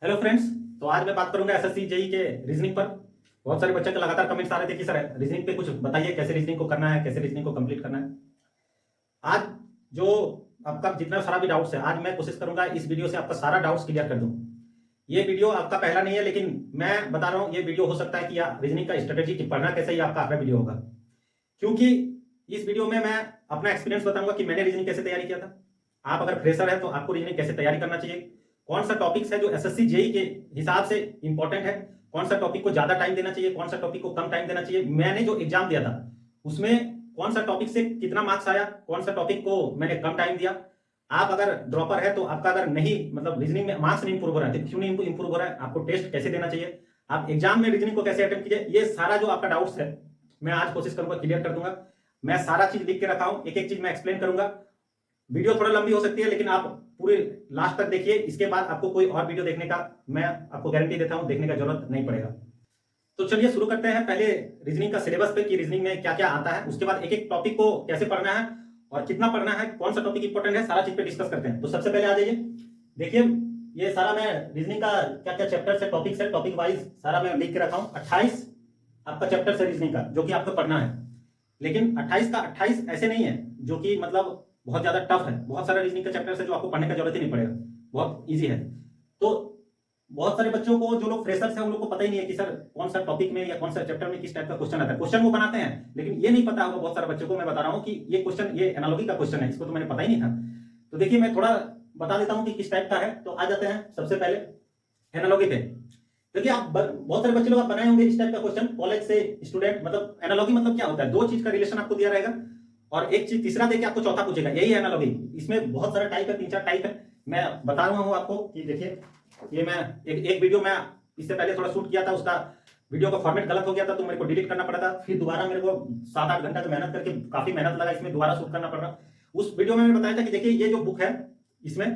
Hello friends. तो आज मैं बात करूंगा एसएससी जेई के रीजनिंग पर। बहुत सारे बच्चे के लगातार कमेंट्स आ रहे थे कि सर रीजनिंग पे कुछ बताइए, कैसे रीजनिंग को करना है, कैसे रीजनिंग को कंप्लीट करना है। आज जो आपका जितना सारा भी डाउट्स है, आज मैं कोशिश करूंगा इस वीडियो से आपका सारा डाउट्स क्लियर कर दूं। ये वीडियो आपका पहला नहीं है, लेकिन मैं बता रहा हूँ ये वीडियो हो सकता है कि रीजनिंग का स्ट्रेटेजी पढ़ना कैसे, ही आपका आखिरी वीडियो होगा। क्योंकि इस वीडियो में मैं अपना एक्सपीरियंस बताऊंगा कि मैंने रीजनिंग कैसे तैयारी किया था। आप अगर फ्रेशर है तो आपको रीजनिंग कैसे तैयारी करना चाहिए, कौन सा टॉपिक्स है जो एसएससी जेई के हिसाब से इंपॉर्टेंट है, कौन सा टॉपिक को ज्यादा टाइम देना चाहिए, कौन सा टॉपिक को कम टाइम देना चाहिए। मैंने जो एग्जाम दिया था उसमें कौन सा टॉपिक से कितना मार्क्स आया, कौन सा टॉपिक को मैंने कम टाइम दिया। आप अगर ड्रॉपर है तो आपका अगर नहीं मतलब रीजनिंग में मार्क्स नहीं इंप्रूव हो रहा है तो क्यों नहीं इंप्रूव हो रहा है, आपको टेस्ट कैसे देना चाहिए, आप एग्जाम में रीजनिंग को कैसे अटेम्प्ट कीजिए, ये सारा जो आपका डाउट्स है मैं आज कोशिश करूंगा क्लियर कर दूंगा। मैं सारा चीज लिख के रखा हूं, एक एक चीज मैं एक्सप्लेन करूंगा। वीडियो थोड़ा लंबी हो सकती है, लेकिन आप पूरे लास्ट तक देखिए। इसके बाद आपको कोई और वीडियो देखने का मैं आपको गारंटी देता हूं, देखने का जरूरत नहीं पड़ेगा। तो चलिए शुरू करते हैं पहले रीजनिंग का सिलेबस पे कि रीजनिंग में क्या क्या आता है, उसके बाद एक एक टॉपिक को कैसे पढ़ना है और कितना पढ़ना है, कौन सा टॉपिक इंपॉर्टेंट है, सारा चीज पे डिस्कस करते हैं। तो सबसे पहले आ जाइए, देखिए ये सारा मैं रीजनिंग का क्या क्या चैप्टर है, टॉपिक्स है, टॉपिक वाइज सारा मैं लिख के रखा हूं। 28 आपका चैप्टर है रीजनिंग का जो कि आपको पढ़ना है, लेकिन 28 का 28 ऐसे नहीं है जो कि मतलब बहुत ज्यादा टफ है। बहुत सारे रीजनिंग के चैप्टर है जो आपको पढ़ने का जरूरत ही नहीं पड़ेगा, बहुत इजी है। तो बहुत सारे बच्चों को, जो लोग फ्रेशर्स हैं, उन लोग को पता ही नहीं है कि सर कौन सा टॉपिक में या कौन सा चैप्टर में किस टाइप का क्वेश्चन आता है। क्वेश्चन वो बनाते हैं लेकिन ये नहीं पता होगा बहुत सारे बच्चों को। मैं बता रहा हूँ कि ये क्वेश्चन, ये एनालॉजी का क्वेश्चन है, इसको तो मैंने पता ही नहीं था। तो देखिए मैं थोड़ा बता देता हूँ कि किस टाइप का है। तो आ जाते हैं सबसे पहले एनालॉजी पे। देखिए आप बहुत सारे बच्चे लोग आप बनाए होंगे इस टाइप का क्वेश्चन, कॉलेज से स्टूडेंट। मतलब एनालॉजी मतलब क्या होता है, दो चीज का रिलेशन आपको दिया रहेगा और एक चीज तीसरा देके आपको चौथा पूछेगा, यही है एनालॉजी। इसमें बहुत सारा टाइप है, 3-4 टाइप है। मैं बता रहा हूँ आपको कि देखिए ये मैं एक वीडियो मैं इससे पहले थोड़ा शूट किया था, उसका वीडियो का फॉर्मेट गलत हो गया था तो मेरे को डिलीट करना पड़ा था। फिर दोबारा मेरे को 7-8 घंटा की मेहनत करके काफी मेहनत लगा इसमें दोबारा शूट करना पड़ रहा। उस वीडियो में मैंने बताया था कि देखिए ये जो बुक है, इसमें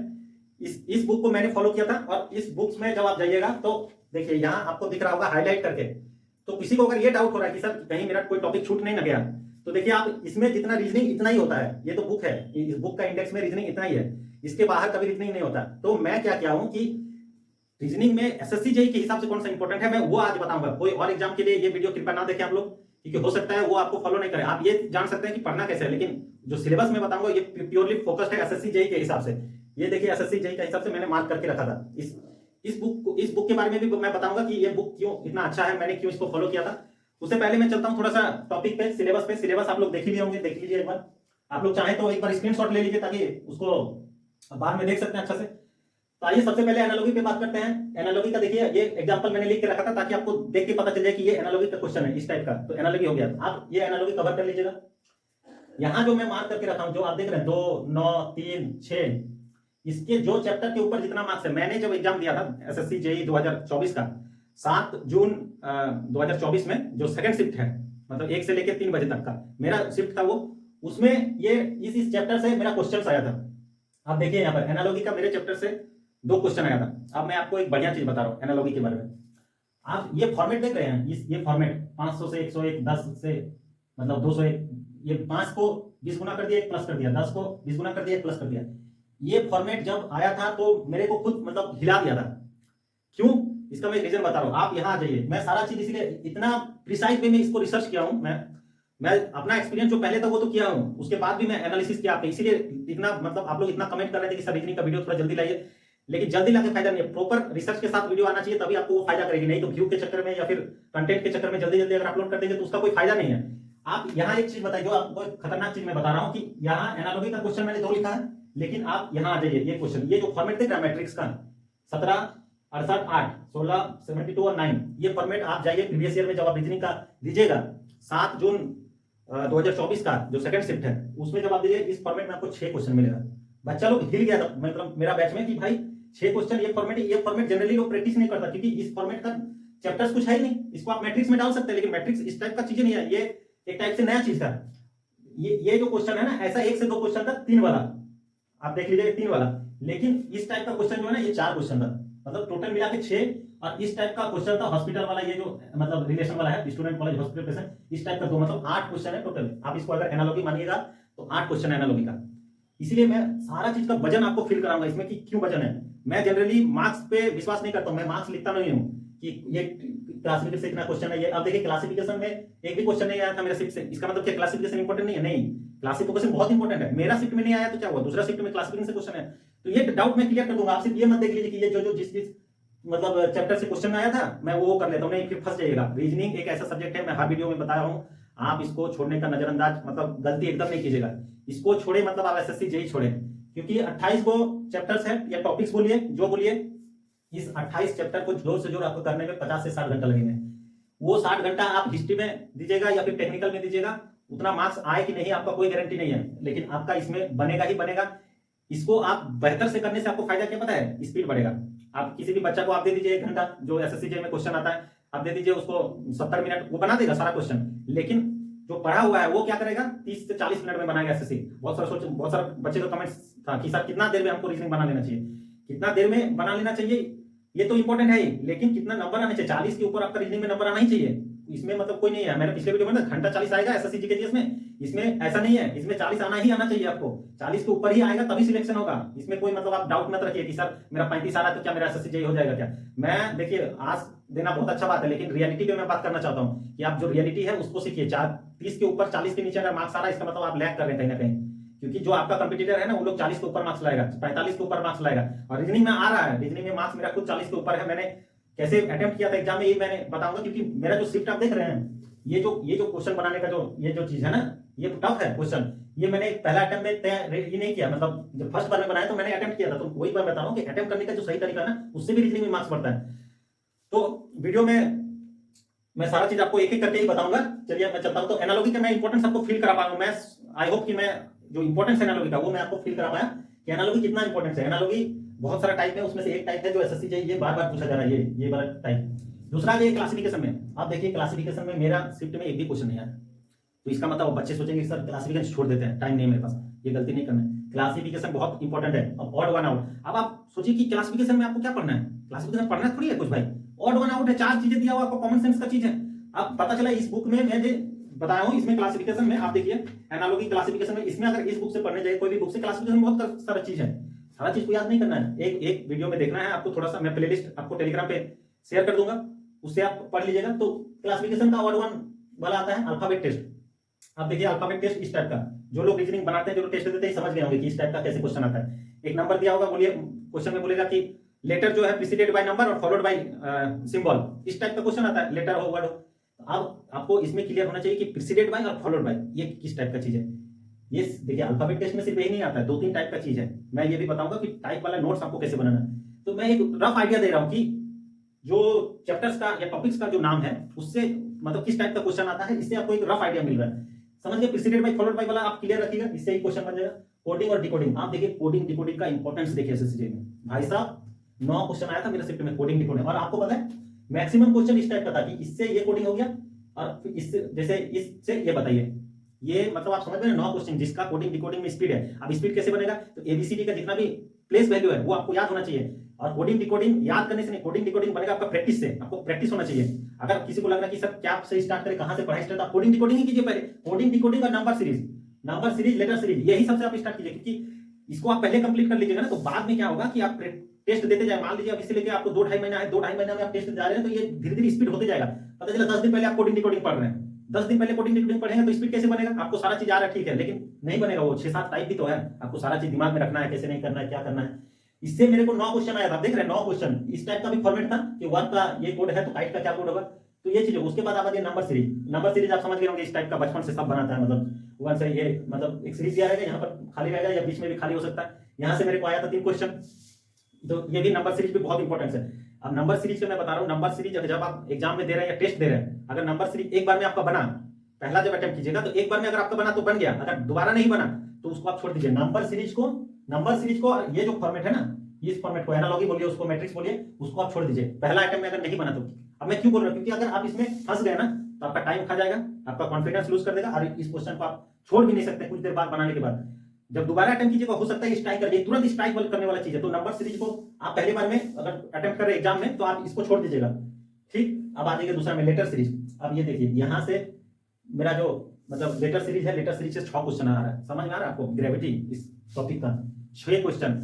इस बुक को मैंने फॉलो किया था। और इस बुक्स में जब आप जाइएगा तो देखिए यहाँ आपको दिख रहा होगा हाईलाइट करके। तो किसी को अगर ये डाउट हो रहा है कि सर कहीं मेरा कोई टॉपिक छूट नहीं ना गया, तो देखिए आप इसमें जितना रीजनिंग इतना ही होता है। ये तो बुक है, इस बुक का इंडेक्स में रीजनिंग इतना ही है, इसके बाहर कभी रीजनिंग नहीं होता। तो मैं क्या किया हूं कि रीजनिंग में एसएससी जेई के हिसाब से कौन सा इंपॉर्टेंट है मैं वो आज बताऊंगा। कोई और एग्जाम के लिए ये वीडियो कृपया ना देखें आप लोग, क्योंकि हो सकता है वो आपको फॉलो नहीं करें। आप ये जान सकते हैं कि पढ़ना कैसे है, लेकिन जो सिलेबस में बताऊंगा ये प्योरली फोकस्ड है एसएससी जेई के हिसाब से। ये देखिए एसएससी जेई के हिसाब से मैंने मार्क करके रखा था। इस बुक के बारे में भी मैं बताऊंगा कि ये बुक क्यों इतना अच्छा है, मैंने क्यों इसको फॉलो किया था। उससे पहले मैं चलता हूं थोड़ा सा टॉपिक पे, सिलेबस पे। सिलेबस आप लोग देख ही लिए होंगे, देख लीजिए एक बार। आप लोग चाहें तो एक बार स्क्रीनशॉट ले लीजिए ताकि उसको बाद में देख सकते हैं अच्छा से। तो आइए सबसे पहले एनालॉजी पे बात करते हैं। एनालॉजी का देखिए ये एग्जांपल मैंने लिख के रखा था ताकि आपको देख के पता चल जाए कि ये एनालॉजी का क्वेश्चन है इस टाइप का। तो एनालॉजी हो गया, आप ये एनालॉजी कवर कर लीजिएगा। यहां जो मैं मार्क करके रखा हूं, जो आप देख रहे हैं 2, 9, 3, 6, इसके जो चैप्टर के ऊपर जितना मार्क्स है, मैंने जब एग्जाम दिया था एसएससी जेई 2024 का 7 जून 2024 में, जो सेकंड शिफ्ट है मतलब 1 से लेकर 3 बजे तक का मेरा शिफ्ट था वो, उसमें ये इस चैप्टर से मेरा क्वेश्चन आया था। आप देखिए यहाँ पर एनालॉजी का मेरे चैप्टर से 2 क्वेश्चन आया था। अब मैं आपको एक बढ़िया चीज बता रहा हूँ एनालॉजी के बारे में। आप ये फॉर्मेट देख रहे हैं, ये फॉर्मेट 500 से 101, 10 से मतलब 201, ये 5 को 20 गुना कर दिया, 1 प्लस कर दिया, 10 को 20 गुना कर दिया, 1 प्लस कर दिया। ये फॉर्मेट जब आया था तो मेरे को खुद मतलब हिला दिया था। क्यों, इसका मैं रीजन बता रहा हूँ। आप यहाँ आ जाइए, मैं सारा चीज इसीलिए इतना प्रिसाइज वे में इसको रिसर्च किया हूँ। मैं अपना एक्सपीरियंस जो पहले था वो तो किया हूँ, उसके बाद भी मैं एनालिसिस किया। इसीलिए इतना मतलब आप लोग इतना कमेंट कर रहे थे कि सर रीजनिंग का वीडियो थोड़ा जल्दी लाइए, लेकिन जल्दी लाके फायदा नहीं है। प्रॉपर रिसर्च के साथ वीडियो आना चाहिए, तभी आपको वो फायदा करेगी। नहीं तो व्यू के चक्कर में या फिर कंटेंट के चक्कर में जल्दी जल्दी अगर अपलोड कर देंगे तो उसका कोई फायदा नहीं है। आप यहाँ एक चीज बताइए, जो आपको खतरनाक चीज मैं बता रहा हूँ कि यहाँ एनालॉजी का क्वेश्चन मैंने 2 लिखा है, लेकिन आप यहाँ आ जाइए। ये क्वेश्चन, ये जो फॉर्मेट देख रहे हैं मैट्रिक्स का 17, 68, 8, 16, 72 और 9, ये फॉर्मेट आप जाइए प्रीवियस ईयर में जब आप रीजनिंग का दीजिएगा 7 जून 2024 का जो सेकंड शिफ्ट है, उसमें जब आप दीजिए इस फॉर्मेट में आपको 6 क्वेश्चन मिलेगा। बच्चा लोग हिल गया था मतलब मेरा बैच में कि भाई 6 क्वेश्चन ये फॉर्मेट है। ये फॉर्मेट जनरली लोग प्रैक्टिस नहीं करता, क्योंकि इस फॉर्मेट का चैप्टर्स कुछ है ही नहीं। इसको आप मैट्रिक्स में डाल सकते हैं, लेकिन मैट्रिक्स इस टाइप का चीजें नहीं है, ये एक टाइप से नया चीज था। ये जो क्वेश्चन है ना, ऐसा 1 से 2 क्वेश्चन था, 3 वाला आप देख लीजिए, 3 वाला। लेकिन इस टाइप का क्वेश्चन जो है ना, ये 4 क्वेश्चन था, मतलब टोटल मिला के 6। और इस टाइप का क्वेश्चन था हॉस्पिटल वाला, ये जो मतलब रिलेशन वाला है, स्टूडेंट कॉलेज हॉस्पिटल पेशेंट, इस टाइप का 2, मतलब 8 क्वेश्चन है टोटल। आप इसको अगर एनालॉजी मानिएगा तो 8 क्वेश्चन है एनालॉजी का। इसीलिए मैं सारा चीज का वजन आपको फील कराऊंगा इसमें कि क्यों वजन है। मैं जनरली मार्क्स पे विश्वास नहीं करता हूं, मैं मार्क्स लिखता नहीं हूं कि ये क्लासिफिकेशन से इतना क्वेश्चन है ये। अब देखिए क्लासिफिकेशन में एक भी क्वेश्चन नहीं आया था मेरा शिफ्ट से, इसका मतलब क्या क्लासिफिकेशन इंपॉर्टेंट नहीं है? नहीं, क्लासिफिकेशन बहुत इंपॉर्टेंट है। मेरा शिफ्ट में नहीं आया तो क्या हुआ, दूसरा शिफ्ट में क्लासिफिकेशन से क्वेश्चन है, तो ये डाउट मैं क्लियर कर दूंगा। आप सिर्फ ये मत देख लीजिए कि ये जो जिस मतलब चैप्टर से क्वेश्चन आया था मैं वो कर लेता हूँ, नहीं फिर फंस जाइएगा। रीजनिंग एक ऐसा सब्जेक्ट है, मैं हर वीडियो में बताया हूँ, आप इसको छोड़ने का नजरअंदाज मतलब गलती एकदम नहीं कीजिएगा। इसको छोड़े मतलब आप एसएससी जेई छोड़े, क्योंकि 28 को चैप्टर्स है या टॉपिक्स बोलिए जो बोलिए, इस 28 चैप्टर को जोर से जोर आपको करने में 50 से 60 घंटा लगेंगे। वो 60 घंटा आप हिस्ट्री में दीजिएगा या फिर टेक्निकल में दीजिएगा, उतना मार्क्स आए कि नहीं आपका कोई गारंटी नहीं है, लेकिन आपका इसमें बनेगा ही बनेगा। इसको आप बेहतर से करने से आपको फायदा क्या पता है? स्पीड बढ़ेगा। आप किसी भी बच्चा को आप दे दीजिए 1 घंटा, जो एसएससी जेईई में क्वेश्चन आता है, आप दे दीजिए उसको 70 मिनट, वो बना देगा सारा क्वेश्चन। लेकिन जो पढ़ा हुआ है वो क्या करेगा, 30 से 40 मिनट में बनाएगा एसएससी। बहुत सारे बच्चे का कमेंट्स था कि सर कितना देर में हमको रीजनिंग बना लेना चाहिए, कितना देर में बना लेना चाहिए, ये तो इंपॉर्टेंट है ही, लेकिन कितना नंबर आने चाहिए, 40 के ऊपर आपका रीजनिंग में नंबर आना ही चाहिए। इसमें मतलब कोई नहीं है, मैंने पिछले वीडियो में ना घंटा 40 आएगा एसएससी जीके जीएस में, इसमें ऐसा नहीं है, इसमें 40 आना ही आना चाहिए आपको, 40 के ऊपर ही आएगा तभी सिलेक्शन होगा। इसमें कोई मतलब आप डाउट मत रखिए कि सर मेरा 35 आ रहा है तो क्या मेरा एसएससी जेईई हो जाएगा क्या। मैं देखिए आज देना बहुत अच्छा बात है, लेकिन रियलिटी पे मैं बात करना चाहता हूँ कि आप जो रियलिटी है उसको सीखिए। 30 के ऊपर 40 के नीचे अगर मार्क्स आ रहा है इसका मतलब आप लैग कर रहे हैं कहीं ना कहीं, क्योंकि जो आपका कंपटीटर है ना वो लोग 40 के ऊपर मार्क्स लाएगा, 45 के ऊपर मार्क्स लाएगा। और रीजनिंग में आ रहा है, रीजनिंग में मार्क्स मेरा खुद 40 के ऊपर है। मैंने कैसे अटेम्प्ट किया था एग्जाम में ये मैंने बताऊंगा, क्योंकि मेरा जो शिफ्ट आप देख रहे हैं, ये जो क्वेश्चन बनाने का ये जो चीज है ना, ये टफ है क्वेश्चन। ये मैंने पहला अटेम्प्ट में ये नहीं किया, मतलब जब फर्स्ट बार में बनाया तो मैंने अटेम्प्ट किया था, तो वही बार बता रहा हूँ कि अटेम्प्ट करने का जो सही तरीका ना, उससे भी रीजनिंग में मार्क्स बढ़ता है। तो वीडियो में मैं सारा चीज आपको एक एक करके ही बताऊंगा। चलिए मैं चलता हूं। तो एनालॉजी का मैं इंपॉर्टेंस आपको फील करा पाऊंगा। मैं आई होप कि मैं जो इंपॉर्टेंस है एनालॉजी का वो मैं आपको फील करा पाया कि एनालॉजी कितना इंपॉर्टेंस है। एनालॉजी बहुत सारा टाइप है, उसमें से एक टाइप है जो एसएससी जेईई ये बार बार पूछा जा रहा है, ये वाला टाइप। दूसरा ये क्लासिफिकेशन में, आप देखिए क्लासिफिकेशन में मेरा शिफ्ट में एक भी क्वेश्चन नहीं आया, तो इसका मतलब बच्चे सोचेंगे सर क्लासिफिकेशन छोड़ देते हैं, टाइम नहीं है मेरे पास, ये गलती नहीं करना है। क्लासिफिकेशन बहुत इंपॉर्टेंट है। अब ऑड वन आउट, अब आप सोचिए कि क्लासिफिकेशन में आपको क्या पढ़ना है, क्लासिफिकेशन पढ़ना थोड़ी है कुछ भाई, ऑड वन आउट है, 4 चीजें दिया हुआ आपको, कॉमन सेंस का चीज है। अब पता चला इस बुक में मैं जो बताया हूं, इसमें क्लासिफिकेशन में आप देखिए एनालॉजी क्लासिफिकेशन में, इसमें अगर इस बुक से पढ़ने जाए कोई भी बुक से, क्लासिफिकेशन में बहुत सारा चीज है, सारा चीज को याद नहीं करना है, एक एक वीडियो में देखना है आपको। थोड़ा सा मैं प्लेलिस्ट आपको टेलीग्राम पे शेयर कर दूंगा, उससे आप पढ़ लीजिएगा। तो क्लासिफिकेशन का ऑड वन वाला आता है अल्फाबेट टेस्ट। आप देखिए अल्फाबेट टेस्ट इस टाइप का, जो लोग रीजनिंग बनाते हैं, जो लोग टेस्ट देते हैं, समझ गए होंगे कि इस टाइप का कैसे क्वेश्चन आता है। एक नंबर दिया होगा, बोलिए क्वेश्चन में बोलेगा कि लेटर जो है प्रीसीडेड बाय नंबर और फॉलोड बाय सिंबल, इस टाइप का क्वेश्चन आता है, लेटर हो वर्ड हो। अब आपको इसमें क्लियर होना चाहिए कि प्रीसीडेड बाय और फॉलोड बाय ये किस टाइप का चीज है। ये देखिए अल्फाबेट टेस्ट में सिर्फ यही नहीं आता है, 2-3 टाइप का चीज है। मैं ये भी बताऊंगा कि टाइप वाला नोट्स आपको कैसे बनाना है। तो मैं एक रफ आइडिया दे रहा हूं कि जो चैप्टर्स का या टॉपिक्स का जो नाम है उससे मतलब किस टाइप का क्वेश्चन आता है, इससे आपको एक रफ आइडिया मिल रहा है। समझ गए? प्रीसीडेड बाय फॉलोड बाय वाला आप क्लियर रखिएगा, इससे ही क्वेश्चन बन जाएगा। कोडिंग और डिकोडिंग, आप देखिए कोडिंग डिकोडिंग का इंपॉर्टेंस देखिए एसएससी में। भाई साहब 9 क्वेश्चन आया था मेरे शिफ्ट में कोडिंग डिकोडिंग, और आपको पता है मैक्सिमम क्वेश्चन इस टाइप का था कि इससे ये कोडिंग हो गया और फिर इससे जैसे इससे ये बताइए, ये मतलब आप समझ रहे हैं 9 क्वेश्चन जिसका कोडिंग डिकोडिंग में स्पीड है। अब स्पीड कैसे बनेगा, तो एबीसीडी का जितना भी प्लेस वैल्यू है वो आपको याद होना चाहिए। और कोडिंग डिकोडिंग याद करने से नहीं, कोडिंग डिकोडिंग बनेगा आपका प्रैक्टिस से, आपको प्रैक्टिस होना चाहिए। अगर किसी को लग रहा है कि सर क्या से स्टार्ट करें, कहां से पढ़ाई स्टार्ट, आप कोडिंग डिकोडिंग ही कीजिए पहले। कोडिंग डिकोडिंग और नंबर सीरीज लेटर सीरीज, यही सबसे आप स्टार्ट कीजिए, क्योंकि इसको आप पहले कंप्लीट कर लीजिएगा ना, तो बाद में क्या होगा कि आप टेस्ट देते जाए। मान लीजिए अब इससे लेके आपको 2-2.5 महीना है, 2-2.5 महीना में आप टेस्ट जा रहे हैं, तो ये धीरे धीरे स्पीड होते जाएगा। पता चला 10 दिन पहले आप कोडिंग डिकोडिंग पढ़ रहे हैं, 10 दिन पहले कोडिंग डिकोडिंग पढ़ेंगे तो स्पीड कैसे बनेगा? आपको सारा चीज आ रहा है ठीक है, लेकिन नहीं बनेगा। वो 6-7 टाइप भी तो है, आपको सारा चीज दिमाग में रखना है, कैसे नहीं करना है, क्या करना है। इससे मेरे को 9 क्वेश्चन आया था, देख रहे हैं 9 क्वेश्चन। इस टाइप का भी फॉर्मेट था कि वन का ये कोड है तो काइट का क्या कोड होगा, तो ये चीज है। उसके बाद आप नंबर सीरीज आप समझ गए होंगे, इस टाइप का बचपन से सब बनाता है, मतलब वन से ये मतलब एक सीरीज दिया रहेगा, यहाँ पर खाली रहेगा या बीच में भी खाली हो सकता है। यहाँ से मेरे को आया था 3 क्वेश्चन, तो ये भी नंबर सीरीज भी बहुत इंपॉर्टेंट है। अब नंबर सीरीज का मैं बता रहा हूँ, नंबर सीरीज जब आप एग्जाम में दे रहे हैं या टेस्ट दे रहे हैं, अगर नंबर सीरीज एक बार में आपका बना, पहला जब अटेम्प्ट कीजिएगा तो एक बार में अगर आपका बना तो बन गया, अगर दोबारा नहीं बना तो उसको आप छोड़ दीजिए। नंबर सीरीज को ये जो फॉर्मेट है ना, इस फॉर्मेट को एनालॉजी बोलिए, उसको मैट्रिक्स बोलिए, उसको आप छोड़ दीजिए पहला अटेम्प्ट में अगर नहीं बना तो। अब मैं क्यों बोल रहा हूँ, क्योंकि अगर आप इसमें फंस गए ना तो आपका टाइम खा जाएगा, आपका कॉन्फिडेंस लूज कर देगा, और इस क्वेश्चन को आप छोड़ भी नहीं सकते कुछ देर बाद बनाने के बाद। जब दोबारा अटेम्प्ट कीजिएगा हो सकता है स्ट्राइक कर, तुरंत स्ट्राइक करने वाला चीज है। तो नंबर सीरीज को आप पहली बार में अगर अटेम्प्ट कर रहे एग्जाम में तो आप इसको छोड़ दीजिएगा, ठीक। अब आ जाइए दूसरा में लेटर सीरीज। अब ये देखिए यहाँ से मेरा जो मतलब लेटर सीरीज है, लेटर सीरीज से 6 क्वेश्चन आ रहा है, समझ में आ रहा है आपको ग्रेविटी इस टॉपिक का 6 क्वेश्चन।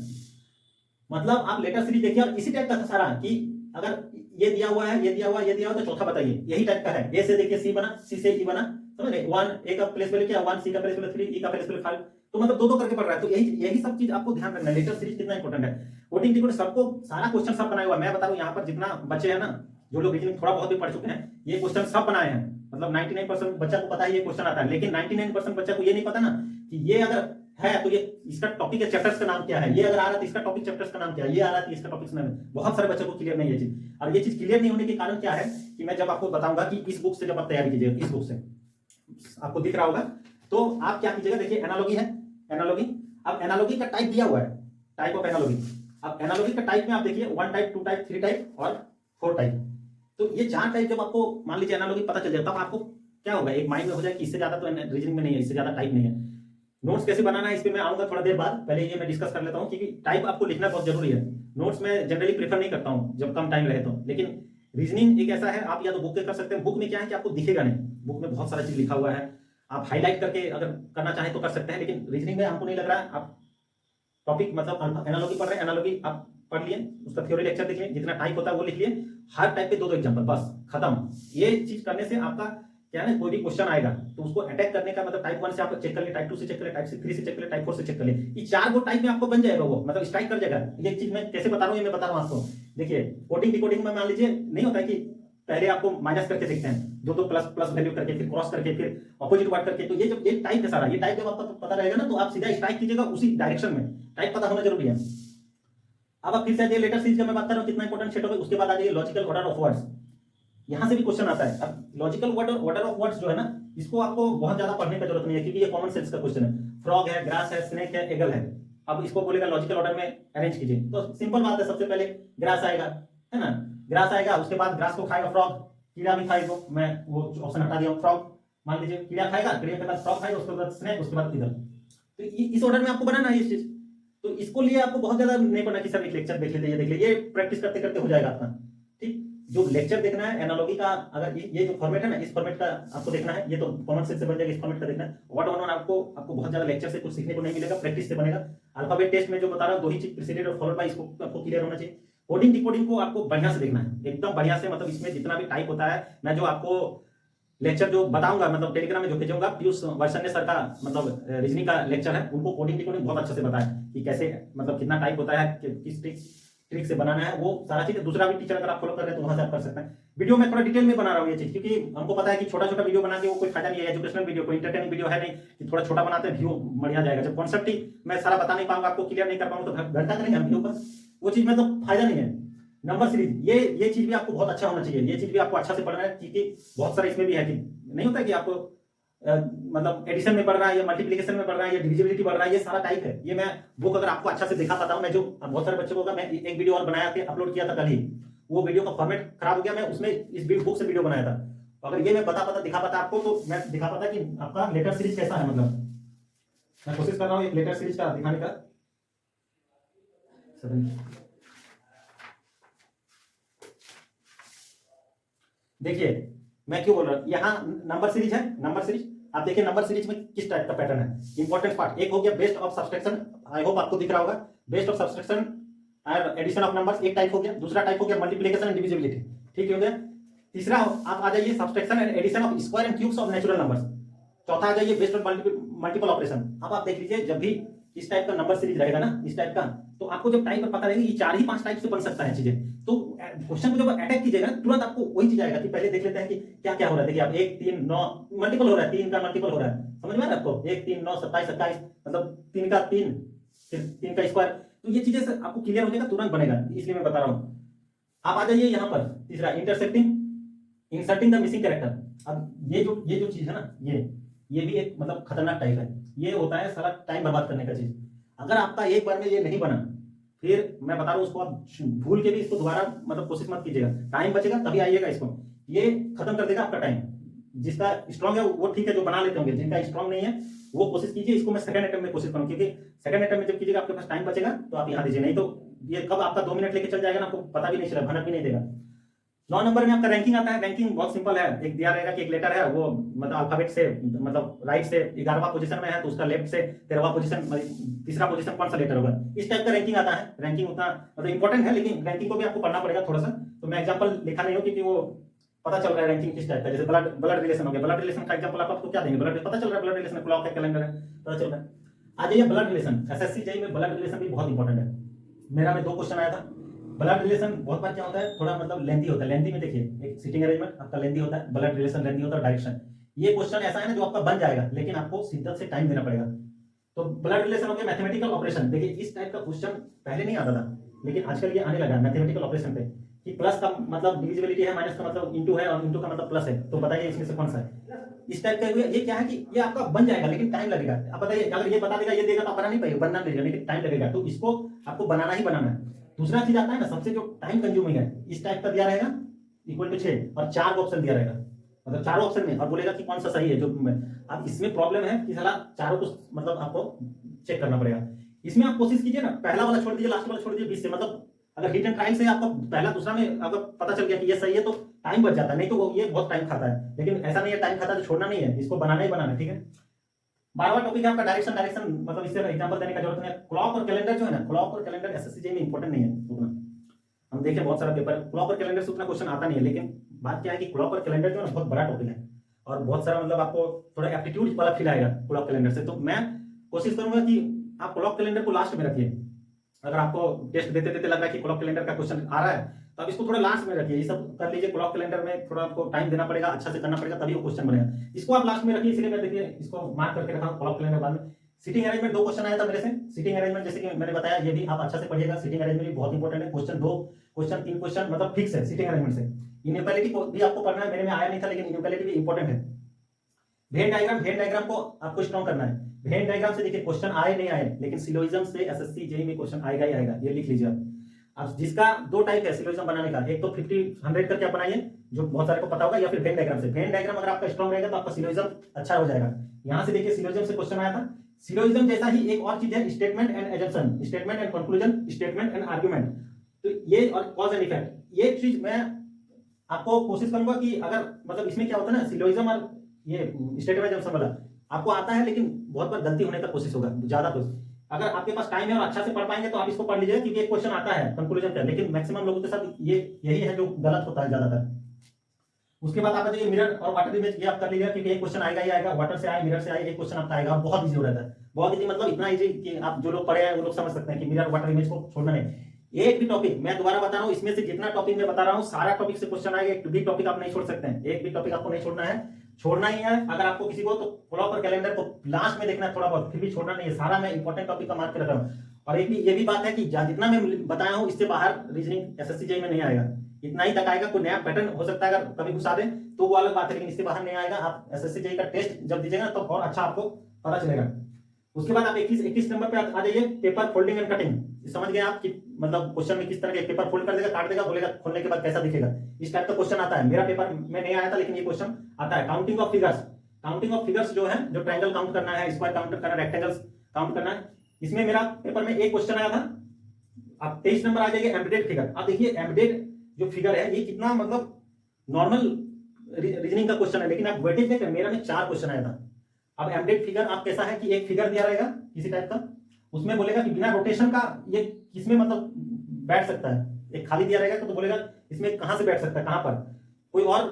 मतलब आप लेटर सीरीज देखिए और इसी टाइप का था सारा कि अगर ये दिया हुआ है, ये दिया हुआ है, ये दिया हुआ है तो चौथा बताइए, यही टाइप का है। ए से देखिए सी बना, सी से ई बना, समझ रहे, 1 ए का प्लेस वैल्यू क्या, 1 सी का प्लेस वैल्यू 3, ई का प्लेस वैल्यू 5, तो मतलब दो दो करके पढ़ रहा है। तो यही यही सब चीज आपको ध्यान रखना है, लेटर सीरीज कितना इंपॉर्टेंट है। वोटिंग टिकट सबको सारा क्वेश्चन सब बनाया हुआ है। मैं बता रहा हूँ यहाँ पर जितना बच्चे हैं ना, जो लोग रीजनिंग थोड़ा बहुत भी पढ़ चुके हैं, ये क्वेश्चन सब बनाए हैं। मतलब 99% बच्चा को पता है ये क्वेश्चन आता है, लेकिन 99% बच्चा को ये नहीं पता ना कि ये अगर है तो ये इसका टॉपिक है, चैप्टर्स का नाम क्या है, ये अगर आ रहा है तो इसका टॉपिक चैप्टर्स का नाम क्या है, ये आ रहा है तो इसका टॉपिक नाम है। बहुत सारे बच्चों को क्लियर नहीं है ये चीज। और ये चीज क्लियर नहीं होने के कारण क्या है कि मैं जब आपको बताऊंगा कि इस बुक से जब आप तैयारी कीजिएगा, इस बुक से आपको दिख रहा होगा, तो आप क्या कीजिएगा, देखिए एनालॉजी है, एनालॉजी। अब एनालॉजी का टाइप दिया हुआ है, टाइप ऑफ एनालॉजी। अब एनालॉजी का टाइप में आप देखिए 1 टाइप, 2 टाइप, 3 टाइप और 4 टाइप। तो ये 4 टाइप जब आपको मान लीजिए एनालॉजी पता चल जाए, तब आपको क्या होगा, एक माइंड में हो जाए कि इससे ज्यादा तो रीजनिंग में नहीं है, इससे ज्यादा टाइप नहीं है। नोट्स कैसे बनाना है इस पे मैं आऊंगा थोड़ा देर बाद, पहले ये मैं डिस्कस कर लेता हूं, क्योंकि टाइप आपको लिखना बहुत जरूरी है। नोट्स में जनरली प्रेफर नहीं करता हूं जब कम टाइम रहे तो, लेकिन रीजनिंग एक ऐसा है, आप या तो बुक पे कर सकते हैं। बुक में क्या है कि आपको दिखेगा नहीं, बुक में बहुत सारा चीज लिखा हुआ है, आप हाईलाइट करके अगर करना चाहें तो कर सकते हैं, लेकिन रीजनिंग में हमको नहीं लग रहा है। आप टॉपिक मतलब एनालॉजी पढ़ रहे हैं, एनालॉजी आप पढ़ लिए, उसका थ्योरी लेक्चर देख लिए, जितना टाइप होता है वो लिख लिए, हर टाइप पे 2-2 एग्जांपल, बस खत्म। ये चीज करने से आपका क्या है ना, कोई भी क्वेश्चन आएगा तो उसको अटैक करने का मतलब टाइप 1 से आप चेक कर ले, टाइप 2 से चेक कर ले, टाइप 3 से चेक कर ले, टाइप 4 से चेक कर ले, ये 4 गो टाइप में आपको बन जाएगा, वो मतलब स्ट्राइक कर जाएगा। ये चीज मैं कैसे बता रहा हूँ, ये मैं बता रहा हूँ आपको। देखिए कोडिंग डिकोडिंग में मान लीजिए नहीं होता है कि पहले आपको माइनस करके देखते हैं, 2-2 प्लस प्लस वैल्यू करके, फिर क्रॉस करके, फिर ऑपोजिट वर्ड करके। तो ये जब ये टाइप है सारा, ये टाइप जब आपको पता रहेगा ना, तो आप सीधा स्ट्राइक कीजिएगा उसी डायरेक्शन में। टाइप पता होना जरूरी है। अब आप फिर से आइए लेटर सीरीज का मैं बात कर रहा हूँ, कितना इंपॉर्टेंट सेट हो गया। उसके बाद आ जाइए लॉजिकल ऑर्डर ऑफ वर्ड्स, यहां से भी क्वेश्चन आता है। अब लॉजिकल ऑर्डर ऑफ वर्ड्स जो है ना, इसको आपको बहुत ज्यादा पढ़ने की जरूरत नहीं है, क्योंकि ये कॉमन सेंस का क्वेश्चन है। फ्रॉग है, ग्रास है, स्नेक है, एगल है। अब इसको बोलेगा लॉजिकल ऑर्डर में अरेंज कीजिए, तो सिंपल बात है, सबसे पहले ग्रास आएगा, है ना, ग्रास आएगा, उसके बाद ग्रास को खाएगा फ्रॉग, कीड़ा भी खाएगा, मैं वो ऑप्शन हटा दिया, फ्रॉग मान लीजिए, कीड़ा खाएगा, कीड़े के बाद फ्रॉग खाएगा, उसके बाद स्नेक, उसके बाद इधर। तो इस ऑर्डर में आपको बनाना है ये चीज। तो इसको लिए आपको बहुत ज्यादा नहीं पढ़ना कि सर एक लेक्चर देख लीजिए, ये देख लीजिए, ये प्रैक्टिस करते करते हो जाएगा आपका। ठीक, जो लेक्चर देखना है एनालॉजी का, अगर ये जो फॉर्मेट है ना, इस फॉर्मेट का आपको देखना है, ये तो कॉमन सेंस से बन जाएगा, इस फॉर्मेट का देखना है। वन ऑन वन आपको बहुत ज्यादा लेक्चर से कुछ सीखने को नहीं मिलेगा, प्रैक्टिस से बनेगा। अल्फाबेट टेस्ट में जो बता रहा हूं, 2 ही चीज प्रीसीडेड और फॉलोड बाय, इसको आपको क्लियर होना चाहिए। कोडिंग डिकोडिंग को आपको बढ़िया से देखना है, एकदम बढ़िया से। मतलब इसमें जितना भी टाइप होता है, मैं जो आपको लेक्चर जो बताऊंगा, मतलब टेलीग्राम में जो भेजूंगा, पीयूष वर्षन्य सर का मतलब रीजनिंग का लेक्चर है, उनको कोडिंग डिकोडिंग बहुत अच्छे से बताया कि कैसे मतलब कितना टाइप होता है, किस ट्रिक से बनाना है, वो सारा चीज। दूसरा भी टीचर अगर आप फॉलो कर रहे हैं तो वहां से आप कर सकते हैं। वीडियो में थोड़ा डिटेल में बना रहा हूँ ये चीज, क्योंकि हमको पता है कि छोटा छोटा वीडियो बना के वो कोई फायदा नहीं है। एजुकेशनल वीडियो, कोई इंटरटेनिंग वीडियो है नहीं कि थोड़ा छोटा बनाते हैं व्यू बढ़िया जाएगा। जब कॉन्सेप्ट ही मैं सारा बता नहीं पाऊंगा, आपको क्लियर नहीं कर पाऊंगा, तो घंटा करेंगे हम वीडियो पर, वो चीज में तो फायदा नहीं है। नंबर सीरीज, ये चीज भी आपको बहुत अच्छा होना चाहिए, ये चीज भी आपको अच्छा से पढ़ना है, क्योंकि बहुत सारा इसमें भी है कि नहीं होता है कि आपको मतलब एडिशन में पढ़ रहा है या मल्टीप्लिकेशन में पढ़ रहा है या डिविजिबिलिटी पढ़ रहा है, ये सारा टाइप है। ये मैं बुक अगर आपको अच्छा से दिखा पाता हूं, मैं जो बहुत सारे बच्चों को मैं एक वीडियो और बनाया था, अपलोड किया था कल ही, वो वीडियो का फॉर्मेट खराब हो गया, मैं उसमें इस बुक से वीडियो बनाया था। तो अगर ये मैं दिखा पाता आपको, तो मैं दिखा पाता कि आपका लेटर सीरीज कैसा है। मतलब मैं कोशिश कर रहा हूँ एक लेटर सीरीज का दिखाने का। देखिए मैं क्यों बोल रहा हूं, यहाँ नंबर सीरीज है, नंबर सीरीज आप देखिए, नंबर सीरीज में किस टाइप का पैटर्न है। इंपॉर्टेंट पार्ट एक हो गया best of subtraction, I hope आपको दिख रहा होगा, बेस्ट ऑफ सब्सट्रैक्शन और एडिशन ऑफ नंबर्स एक टाइप हो गया। दूसरा टाइप हो गया मल्टीप्लिकेशन एंड डिविजिबिलिटी, ठीक हो गया। तीसरा आप आ जाइए subtraction and addition of square and cubes of natural numbers. चौथा आ जाइए बेस्ट ऑफ मल्टीपल ऑपरेशन। अब आप देख लीजिए, जब भी इस टाइप का नंबर सीरीज रहेगा ना, इस टाइप का, तो आपको जब टाइप पर पता रहेगा, ये 4 ही 5 टाइप से बन सकता है चीजें। तो क्वेश्चन को जब अटैक कीजिएगा तुरंत आपको वही चीज आएगा कि पहले देख लेते हैं कि क्या क्या हो रहा है। देखिए आप 1 3 9 मल्टीपल हो रहा है, 3 का मल्टीपल हो रहा है, समझ में आ रहा है आपको, 1 3 9 27 27, मतलब 3 का 3, फिर 3 का स्क्वायर। तो ये चीजें आपको क्लियर हो जाएगा, तुरंत बनेगा, इसलिए मैं बता रहा हूँ। आप आ जाइए यहाँ पर तीसरा, intercepting inserting the missing character. अब ये जो चीज है ना, ये भी एक मतलब खतरनाक टाइप है। ये होता है सारा टाइम बर्बाद करने का चीज। अगर आपका एक बार में ये नहीं बना, फिर मैं बता रहा हूँ उसको आप भूल के भी इसको दोबारा मतलब कोशिश मत कीजिएगा। टाइम बचेगा तभी आइएगा, इसको ये खत्म कर देगा आपका टाइम। जिसका स्ट्रांग है वो ठीक है, जो बना लेते होंगे, जिनका स्ट्रांग नहीं है वो कोशिश कीजिए। इसको मैं सेकंड अटेम्प्ट में कोशिश करूँ, क्योंकि सेकंड अटेम्प्ट में जब कीजिएगा आपके पास टाइम बचेगा, तो आप यहाँ दीजिए, नहीं तो ये कब आपका 2 मिनट लेके चल जाएगा ना, आपको पता भी नहीं चला, भनक भी नहीं देगा। 9 नंबर में आपका रैंकिंग आता है। रैंकिंग बहुत सिंपल है, एक दिया रहेगा कि एक लेटर है वो मतलब अल्फाबेट से मतलब राइट से 11वां पोजीशन में है तो उसका लेफ्ट से 13वां पोजीशन, तीसरा पोजीशन कौन सा लेटर होगा, इस टाइप का रैंकिंग आता है। रैंकिंग उतना मतलब इंपॉर्टेंट है, लेकिन रैंकिंग को भी आपको पढ़ना पड़ेगा थोड़ा सा। तो मैं एग्जांपल लिखा नहीं हूं क्योंकि वो पता चल रहा है रैंकिंग किस टाइप का। जैसे ब्लड ब्लड रिलेशन हो गया, ब्लड रिलेशन का एग्जांपल आपको क्या देंगे, ब्लड पता चल रहा है, ब्लड रिलेशन क्लॉक है, कैलेंडर है, पता चल रहा है। आ जाइए ब्लड रिलेशन, एसएससी जेईई में ब्लड रिलेशन भी बहुत इंपॉर्टेंट है। मेरा में 2 क्वेश्चन आया था। ब्लड रिलेशन बहुत बार क्या होता है, थोड़ा मतलब लेंथी होता है। लेंथी में देखिए एक सिटिंग अरेंजमेंट आपका लेंथी होता है, ब्लड रिलेशन लेंथी होता है, डायरेक्शन। ये क्वेश्चन ऐसा है ना जो आपका बन जाएगा, लेकिन आपको शिद्दत से टाइम देना पड़ेगा। तो ब्लड रिलेशन हो गया मैथमेटिकल ऑपरेशन। देखिए इस टाइप का क्वेश्चन पहले नहीं आता था, लेकिन आजकल ये आने लगा है मैथमेटिकल ऑपरेशन पे, कि प्लस का मतलब डिविजिबिलिटी है, माइनस का मतलब इंटू है, और इंटू का मतलब प्लस है। तो बताइए इसमें से कौन सा है। इस टाइप का ये क्या है कि ये आपका बन जाएगा, लेकिन टाइम लगेगा। आप बताइए अगर ये बता देगा ये देगा तो आप बना नहीं पाएगा, बनना नहीं, लेकिन टाइम लगेगा। तो इसको आपको बनाना ही बनाना है। दूसरा चीज आता है ना सबसे जो टाइम कंज्यूमिंग है, इस टाइप का दिया रहेगा इक्वल टू 6 और 4 ऑप्शन दिया रहेगा, मतलब चारों ऑप्शन में, और बोलेगा कि कौन सा सही है। जो अब इसमें प्रॉब्लम है कि साला चारों को मतलब आपको चेक करना पड़ेगा। इसमें आप कोशिश कीजिए ना पहला वाला छोड़ दीजिए, लास्ट वाला छोड़ दीजिए 20 से, मतलब अगर हिट एंड ट्रायल से आपको पहला दूसरा में अगर पता चल गया कि ये सही है तो टाइम बच जाता है, नहीं तो ये बहुत टाइम खाता है। लेकिन ऐसा नहीं है टाइम खाता है तो छोड़ना नहीं है, इसको बनाना ही बनाना है, ठीक है। 12वां टॉपिक है आपका डायरेक्शन। डायरेक्शन मतलब इससे एग्जांपल देने का जरूरत नहीं है। क्लॉक और कैलेंडर जो है ना, क्लॉक और कैलेंडर एसएससी जेईई में इंपॉर्टेंट नहीं है उतना। हम देखें बहुत सारा पेपर क्लॉक और कैलेंडर से उतना क्वेश्चन आता नहीं है, लेकिन बात क्या है कि क्लॉक और कैलेंडर जो है ना बहुत बड़ा टॉपिक है, और बहुत सारा मतलब आपको थोड़ा एप्टीट्यूड वाला फील आएगा क्लॉक कैलेंडर से। तो मैं कोशिश करूंगा कि आप क्लॉक कैलेंडर को लास्ट में रखिए। अगर आपको टेस्ट देते देते लग रहा है कि क्लॉक कैलेंडर का क्वेश्चन आ रहा है तो आप इसको थोड़ा लास्ट में रखिए, ये सब कर लीजिए। क्लॉक कैलेंडर में थोड़ा आपको टाइम देना पड़ेगा, अच्छा से करना पड़ेगा, तभी वो क्वेश्चन बनेगा। इसको आप लास्ट में रखिए, इसलिए मैं देखिए इसको मार्क करके रखा हूं क्लॉक कैलेंडर बाद में। सीटिंग अरेंजमेंट 2 क्वेश्चन आया था मेरे से। सीटिंग अरेंजमेंट जैसे कि मैंने बताया ये भी आप अच्छा से पढ़िएगा, सीटिंग अरेंजमेंट भी बहुत इंपॉर्टेंट है। क्वेश्चन 2 क्वेश्चन 3 क्वेश्चन मतलब फिक्स है सीटिंग अरेंजमेंट से। इनइक्वालिटी को भी आपको पढ़ना है, मेरे में आया नहीं था, लेकिन इनइक्वालिटी भी इंपॉर्टेंट है। वेन डायग्राम, वेन डायग्राम को आपको स्ट्रॉन्ग करना है। वेन डायग्राम से देखिए क्वेश्चन आए नहीं आए, लेकिन सिलोइज्म से एसएससी जेईई में क्वेश्चन आएगा ही आएगा, ये लिख लीजिए आप। अब जिसका 2 टाइप है सिलोइज्म बनाने का, एक तो 50-100 करके आप बनाइए जो बहुत सारे को पता होगा, या फिर वेन डायग्राम से। वेन डायग्राम अगर आपका स्ट्रॉन्ग रहेगा तो आपका सिलोइज्म अच्छा हो जाएगा। यहां से देखिए सिलोइज्म से क्वेश्चन आया था। सिलोइज्म जैसा ही एक और चीज है statement and assumption, statement and conclusion, statement and argument. तो ये और कॉज एंड इफेक्ट, ये चीज मैं आपको कोशिश करूंगा कि अगर मतलब इसमें क्या होता है ना, सिलोइज्म और ये स्टेटमेंट एजम्पशन वाला आपको आता है, लेकिन बहुत बार गलती होने का कोशिश होगा ज्यादा। तो अगर आपके पास टाइम है और अच्छा से पढ़ पाएंगे तो आप इसको पढ़ लीजिए, क्योंकि एक क्वेश्चन आता है कंक्लूजन का, लेकिन मैक्सिमम लोगों के साथ ये यही है जो गलत होता है ज्यादातर। उसके बाद आप जाइए मिरर और वाटर इमेज, ये आप कर लीजिए, क्योंकि एक क्वेश्चन आएगा ही आएगा, वाटर से आए मिरर से आए, एक क्वेश्चन आपका आएगा, बहुत इजी हो रहता है। बहुत इजी मतलब इतना इजी कि आप जो लोग पढ़े हैं वो लोग समझ सकते हैं कि मिरर वाटर इमेज को छोड़ना नहीं। एक भी टॉपिक मैं दोबारा बता रहा हूं, इसमें से जितना टॉपिक मैं बता रहा हूं सारा टॉपिक से क्वेश्चन आएगा, एक भी टॉपिक आप नहीं छोड़ सकते हैं, एक भी टॉपिक आपको नहीं छोड़ना है। छोड़ना ही है अगर आपको किसी को, तो क्लॉक और कैलेंडर को लास्ट में देखना है थोड़ा बहुत, फिर भी छोड़ना नहीं है। सारा मैं इंपॉर्टेंट टॉपिक का मार्क कर रहा हूं। और एक भी ये भी बात है कि जितना मैं बताया हूं इससे बाहर रीजनिंग एसएससी जेईई में नहीं आएगा, इतना ही तक आएगा। कोई नया पैटर्न हो सकता है अगर कभी घुसा दे तो वो अलग बात है, लेकिन इससे बाहर नहीं आएगा। आप एसएससी जेईई का टेस्ट जब दीजिएगा तो और अच्छा आपको पता चलेगा। उसके बाद आप 21 नंबर पे आ जाइए, पेपर फोल्डिंग एंड कटिंग। समझ गए आप कि मतलब क्वेश्चन में किस तरह के पेपर फोल्ड कर देगा, काट देगा, बोलेगा खोलने के बाद कैसा दिखेगा, इस टाइप का क्वेश्चन आता है। मेरा पेपर में नहीं आया था, लेकिन ये क्वेश्चन आता है। Counting of figures, counting of figures जो है, जो ट्रायंगल काउंट करना है, स्क्वायर काउंट करना है, रेक्टेंगल्स काउंट करना है, इसमें मेरा पेपर में एक क्वेश्चन आया था। आप 23 नंबर आ जाएगा एम्बेडेड फिगर। आप देखिए एम्बेडेड जो फिगर है ये कितना मतलब नॉर्मल रीजनिंग का क्वेश्चन है, लेकिन आप वेटेज देखें, मेरा में 4 क्वेश्चन आया था। अब एम्बेडेड फिगर आप कैसा है कि एक फिगर दिया रहेगा किसी टाइप का, उसमें बोलेगा कि बिना रोटेशन का ये किसमें मतलब बैठ सकता है। एक खाली दिया रहेगा तो बोलेगा इसमें कहां से बैठ सकता है, कहां पर। कोई और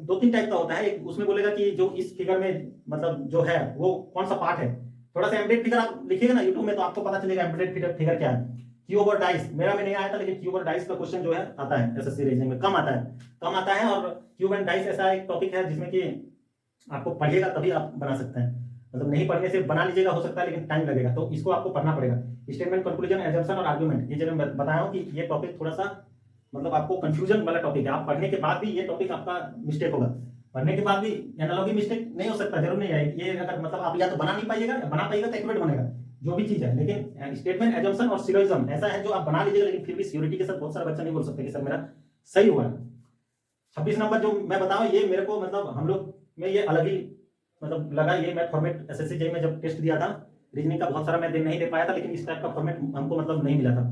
2-3 टाइप का होता है, एक उसमें बोलेगा कि जो इस फिगर में मतलब जो है वो कौन सा पार्ट है। थोड़ा सा एम्बेडेड फिगर आप लिखिएगा ना यूट्यूब में तो आपको पता चलेगा एम्बेडेड फिगर क्या है। क्यूब और डाइस मेरा में नहीं आया था, लेकिन क्यूब और डाइस का क्वेश्चन जो है आता है एसएससी रीजनिंग में, कम आता है। और क्यूब एंड डाइस ऐसा एक टॉपिक है जिसमें कि आपको पढ़िएगा तभी आप बना सकते हैं, मतलब नहीं पढ़ने से बना लीजिएगा हो सकता है, लेकिन टाइम लगेगा। तो इसको आपको पढ़ना पड़ेगा। स्टेटमेंट, कंक्लूजन, एजम्पशन और आर्गुमेंट, ये जो मैं बताया हूं कि ये टॉपिक थोड़ा सा मतलब आपको कंफ्यूजन वाला टॉपिक है। आप पढ़ने के बाद भी ये टॉपिक आपका मिस्टेक होगा, पढ़ने के बाद भी एनालॉजी मिस्टेक नहीं हो सकता, जरूर नहीं आएगी ये। अगर मतलब आप या तो बना नहीं पाइएगा, या बना पाइएगा तो एक्यूरेट बनेगा जो भी चीज है। लेकिन स्टेटमेंट, एजम्पशन और सिलोजिज्म ऐसा है जो आप बना लीजिएगा, लेकिन फिर भी सियोरिटी के साथ बहुत सारा बच्चा नहीं बोल सकते कि सर मेरा सही हुआ। 26 नंबर जो मैं बताऊं ये मेरे को मतलब हम लोग में ये अलग ही मतलब लगा। ये मैं फॉर्मेट एसएससी जेईई में जब टेस्ट दिया था रीजनिंग का, बहुत सारा मैं नहीं दे पाया था, लेकिन इस टाइप का फॉर्मेट हमको मतलब नहीं मिला था।